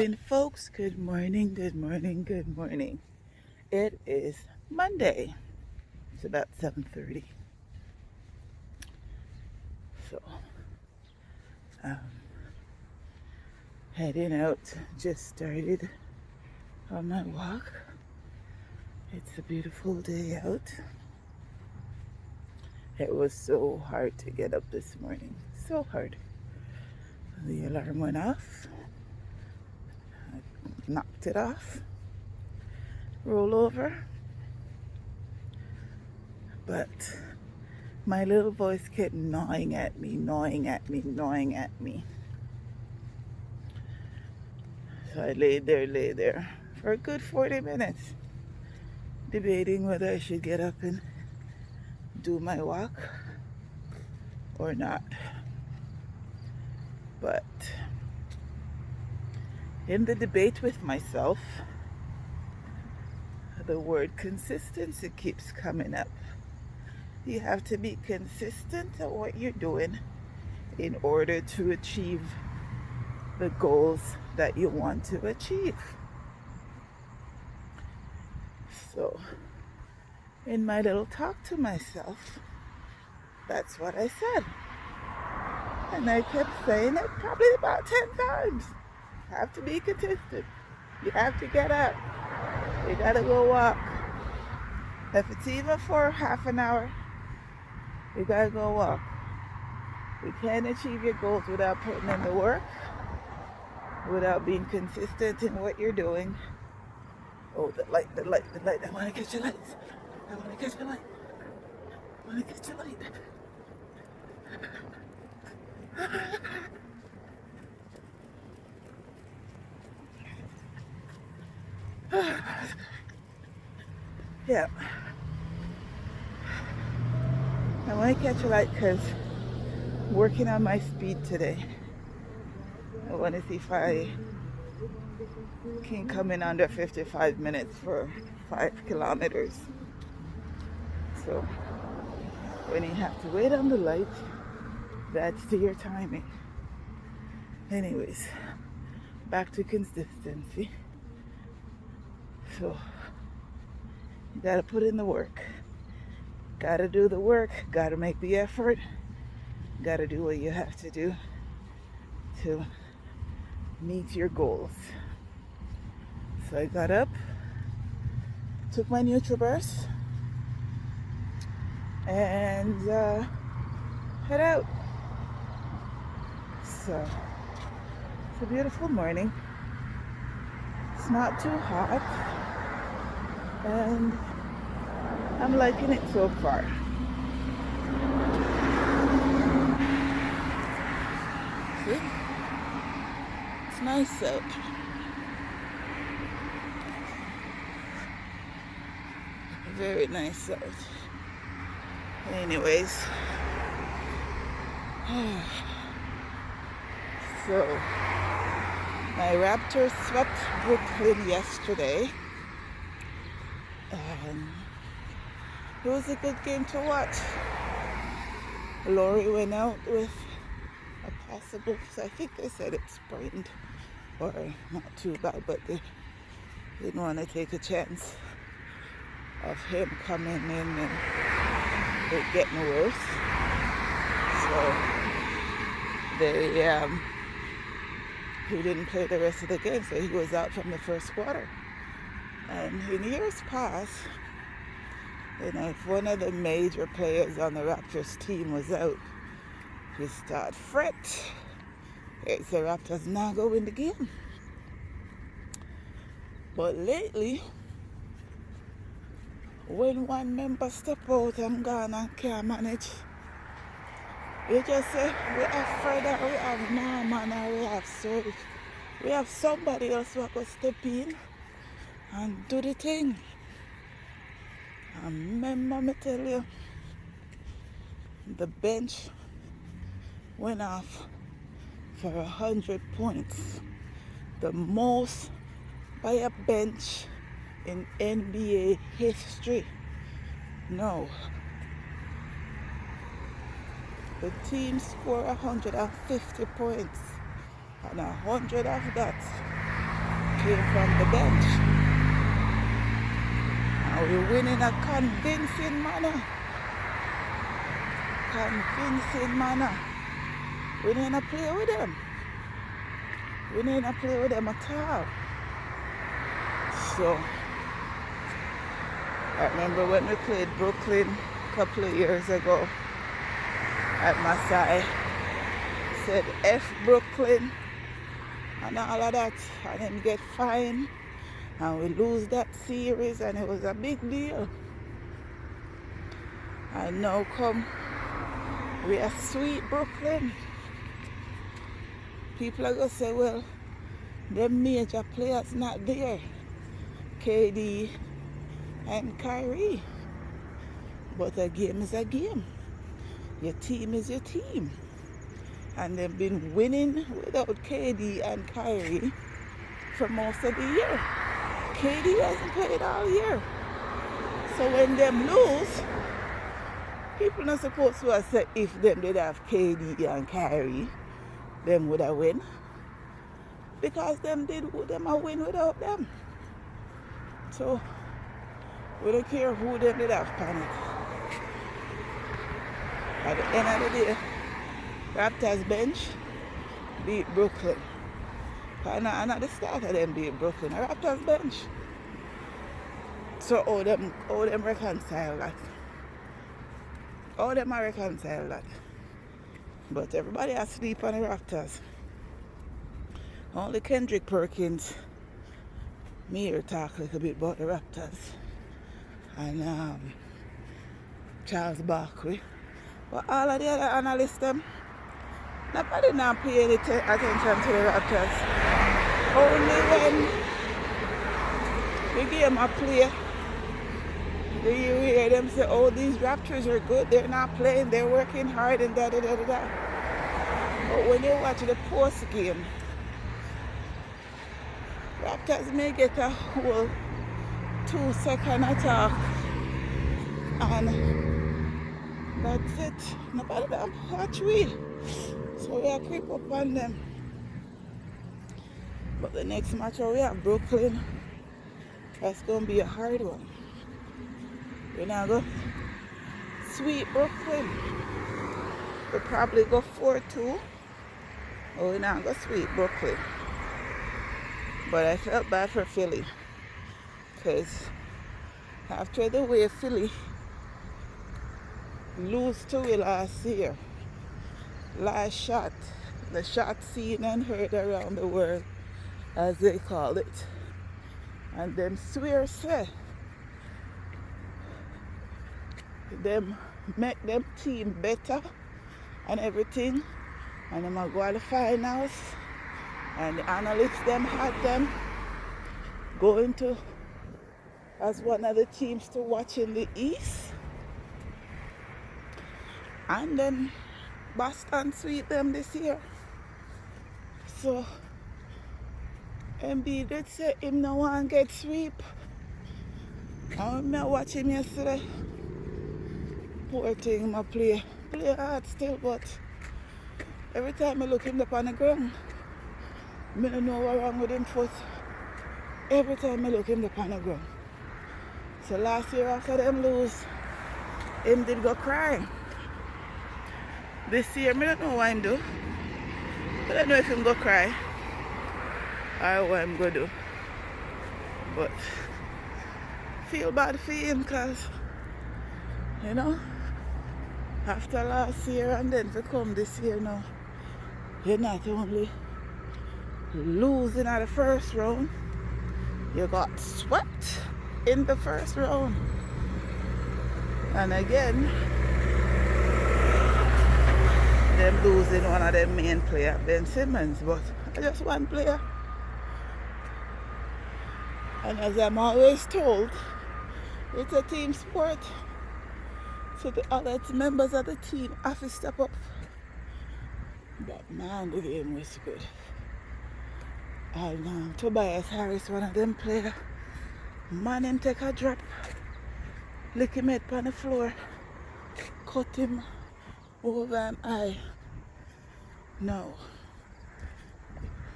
morning, folks. Good morning, good morning, good morning. It is Monday. It's about 7:30. So, um, heading out. Just started on my walk. It's a beautiful day out. It was so hard to get up this morning. So hard. The alarm went off. I knocked it off. Roll over. But my little voice kept gnawing at me. So I laid there for a good 40 minutes, debating whether I should get up and do my walk or not. But in the debate with myself, the word consistency keeps coming up. You have to be consistent at what you're doing in order to achieve the goals that you want to achieve. So, in my little talk to myself, that's what I said. And I kept saying it probably about 10 times. You have to be consistent. You have to get up. You gotta go walk. If it's even for half an hour, you gotta go walk. You can't achieve your goals without putting in the work, without being consistent in what you're doing. Oh, the light. I wanna catch your lights. Yeah. I want to catch a light because I'm working on my speed today. I want to see if I can come in under 55 minutes for 5 kilometers. So when you have to wait on the light, that's to your timing. Anyways, back to consistency. So you gotta put in the work. Gotta do the work, gotta make the effort, gotta do what you have to do to meet your goals. So I got up, took my NutriBurst, and head out. So it's a beautiful morning. It's not too hot, and I'm liking it so far. See? It's nice out. Very nice out. Anyways, so my Raptors swept Brooklyn yesterday. It was a good game to watch. Lori went out with a possible, I think they said it's sprained, or not too bad, but they didn't want to take a chance of him coming in and it getting worse. So he didn't play the rest of the game, so he was out from the first quarter. And in years past, if one of the major players on the Raptors team was out, you start fret. It's the Raptors now go win the game. But lately, when one member step out and gone and can't manage, you just say, we have Fred, or we have Norman, or we have Serge. We have somebody else who will step in and do the thing. And remember me tell you, the bench went off for 100 points. The most by a bench in NBA history. No. The team scored 150 points. And 100 of that Brooklyn from the bench. And we win in a convincing manner. We didn't play with them. We didn't play with them at all. So, I remember when we played Brooklyn a couple of years ago at Masai, said F Brooklyn and all of that, and then get fined and we lose that series, and it was a big deal. And now come, we are sweet Brooklyn. People are going to say, well, the major players not there, KD and Kyrie. But a game is a game. Your team is your team. And they've been winning without KD and Kyrie for most of the year. KD hasn't played all year. So when them lose, people not supposed to have said if them did have KD and Kyrie, them would have win. Because them a win without them. So we don't care who them did have panic. At the end of the day, Raptors bench beat Brooklyn. And at the start of them beat Brooklyn, Raptors bench. So all them reconcile that. All them are reconcile that. But everybody asleep on the Raptors. Only Kendrick Perkins, me here talk a little bit about the Raptors. And Charles Barkley. But all of the other analysts, nobody not pay any attention to the Raptors. Only when the game I play, you hear them say, oh, these Raptors are good, they're not playing, they're working hard and da-da-da-da-da. But when you watch the post game, Raptors may get a whole 2-second attack and that's it. Nobody don't watch we. So we are creep up on them. But the next match we have Brooklyn, that's gonna be a hard one. We're not gonna sweep Brooklyn. We'll probably go 4-2. Or we're not gonna sweep Brooklyn. But I felt bad for Philly. Because after the way Philly lose to it last year, last shot, the shot seen and heard around the world, as they call it, and them swear say them make them team better and everything, and them are go to the finals, and the analysts them had them going to as one of the teams to watch in the East. And then Boston sweep them this year. So Embiid did say him no one get sweep. I remember watching him yesterday. Poor thing, I play hard still, but every time I look him up on the ground, I don't know what's wrong with him foot. Every time I look him up on the ground. So last year after them lose, him did go crying. This year, I don't know what I'm do. I don't know if I'm going to cry or what I'm going to do. But feel bad for him because, you know, after last year and then to come this year now, you're not only losing at the first round, you got swept in the first round. And again, them losing one of them main players, Ben Simmons, but just one player. And as I'm always told, it's a team sport. So the other members of the team have to step up. But man, the game was good. And Tobias Harris, one of them players, man, him take a drop, lick him head on the floor, cut him over an eye. No.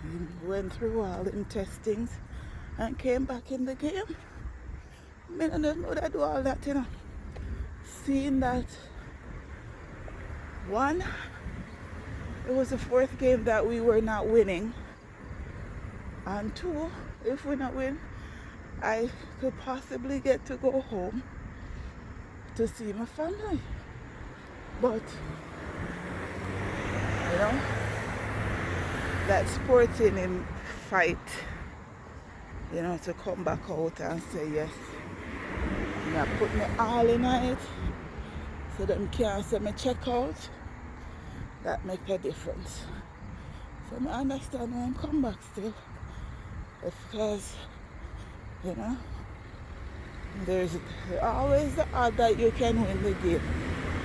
He went through all them testings and came back in the game. I don't know that I do all that, Seeing that, one, it was the fourth game that we were not winning. And two, if we not win, I could possibly get to go home to see my family. But, that sporting in fight, to come back out and say yes. I put me all in it so them can't say me check out. That make a difference. So I understand when I come back still. Because, there's always the odd that you can win the game.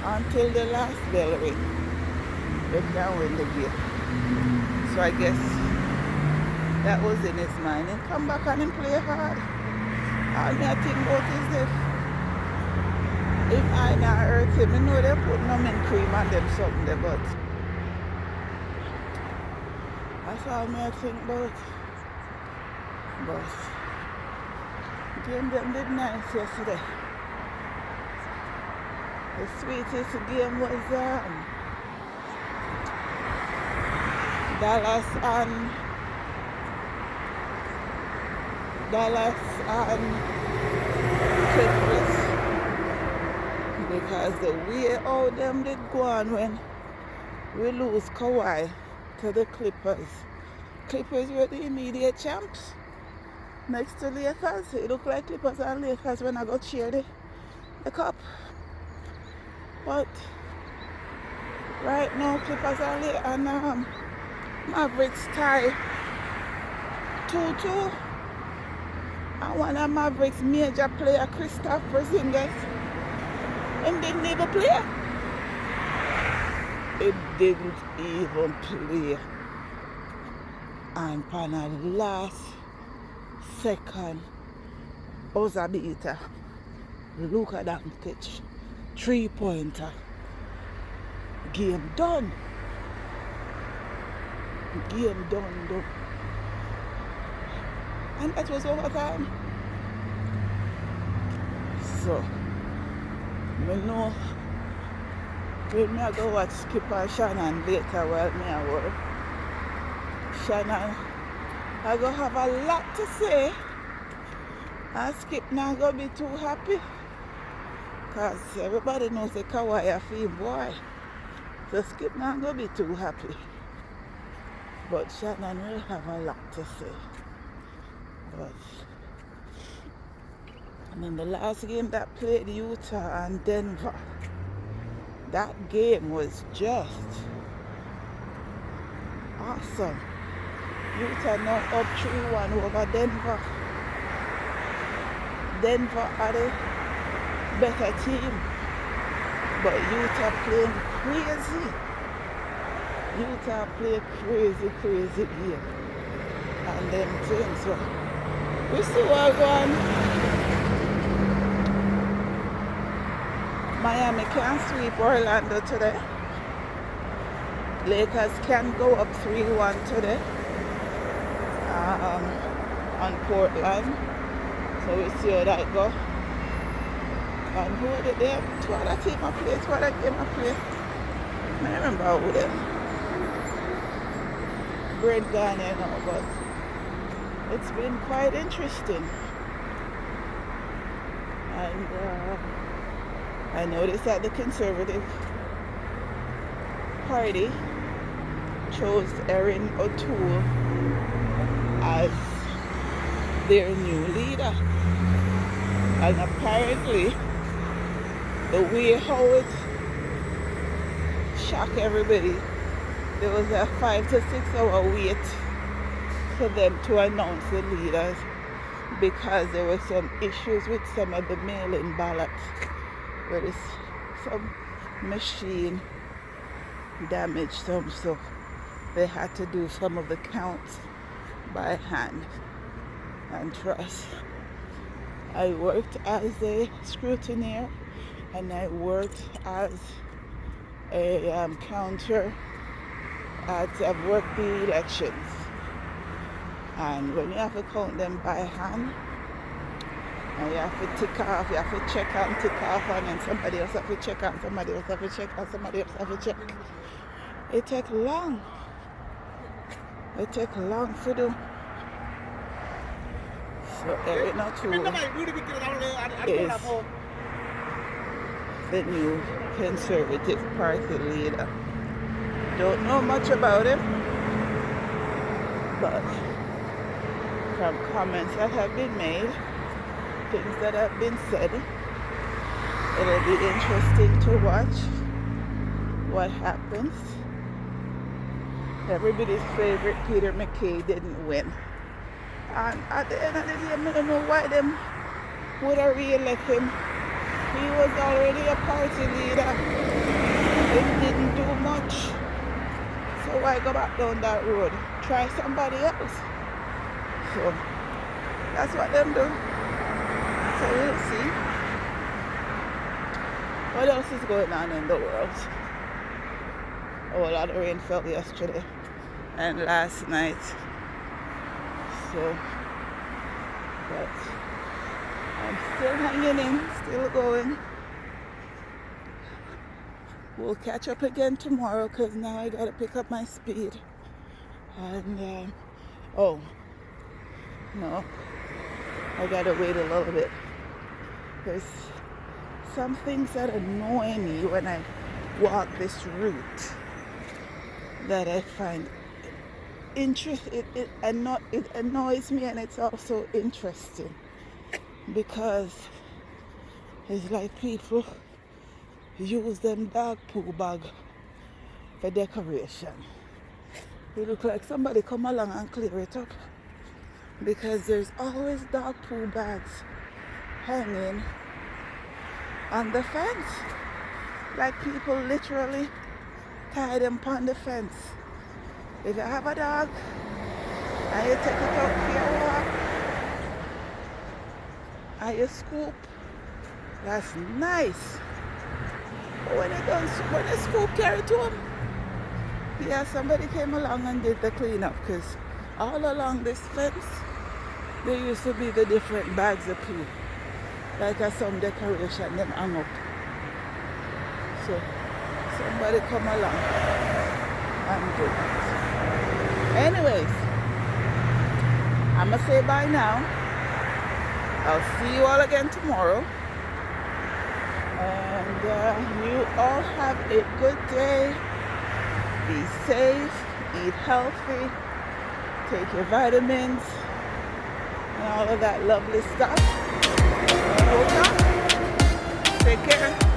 Until the last bell ring, you can win the game. So I guess that was in his mind. And come back and play hard. All me I think about is that if I not hurt him, I know they put numbing cream on them something there, but that's all me I think about. But game them did nice yesterday. The sweetest game was Dallas and Clippers, because the way how them did go on when we lose Kawhi to the Clippers. Clippers were the immediate champs next to Lakers. It looked like Clippers and Lakers when I got cheer the cup. But right now Clippers and Mavericks tie 2-2. And one of Mavericks' major player, Kristaps Porzingis, and didn't even play. It didn't even play. And on a last second buzzer beater, Luka Doncic, 3-pointer. Game done. Game done. And that was overtime. So, I know when I go watch Skip and Shannon later while me at work, Shannon, I go have a lot to say. And Skip not gonna be too happy. Because everybody knows the Kawhi a film boy. So Skip not gonna be too happy. But Shannon will have a lot to say. And then the last game that played Utah and Denver, that game was just awesome. Utah now up 3-1 over Denver. Denver are the better team, but Utah playing crazy. Utah play crazy game. And them things. So we see what going. Miami can sweep Orlando today. Lakers can go up 3-1 today on Portland. So we see how that go. And who did they? Two other team I play, two other game I play. I remember who them. Brent Garner now, but it's been quite interesting. And I noticed that the Conservative Party chose Erin O'Toole as their new leader. And apparently, the way how it shocked everybody, there was a 5 to 6 hour wait for them to announce the leaders because there were some issues with some of the mail-in ballots. There is some machine damage, so they had to do some of the counts by hand. And trust, I worked as a scrutineer and I worked as a counter I've worked the elections. And when you have to count them by hand, and you have to tick off, you have to check and tick off, and then somebody else have to check and somebody else have to check and somebody else have to check. It takes long. It takes long to do. So Eric O'Toole is the new Conservative Party leader. Don't know much about him, but from comments that have been made, things that have been said, it'll be interesting to watch what happens. Everybody's favorite Peter McKay didn't win. And at the end of the day, I don't know why them would have re-elect him. He was already a party leader. It didn't do much. So why go back down that road? Try somebody else. So that's what them do. So we'll see. What else is going on in the world? Oh, a lot of rain fell yesterday and last night. So, but I'm still hanging in, still going. We'll catch up again tomorrow because now I gotta pick up my speed. And oh no, I gotta wait a little bit. There's some things that annoy me when I walk this route that I find interesting. It annoys me, and it's also interesting because it's like people use them dog poo bag for decoration. It looks like somebody come along and clear it up because there's always dog poo bags hanging on the fence. Like people literally tie them on the fence. If you have a dog and you take it out for your walk and you scoop, that's nice. But when you scoop, carry it to them. Yeah, somebody came along and did the cleanup because all along this fence there used to be the different bags of poo. Like some decoration them hang up. So somebody come along and do it. Anyways, I'ma say bye now. I'll see you all again tomorrow. And you all have a good day. Be safe, eat healthy, take your vitamins, and all of that lovely stuff. And hold on. Take care.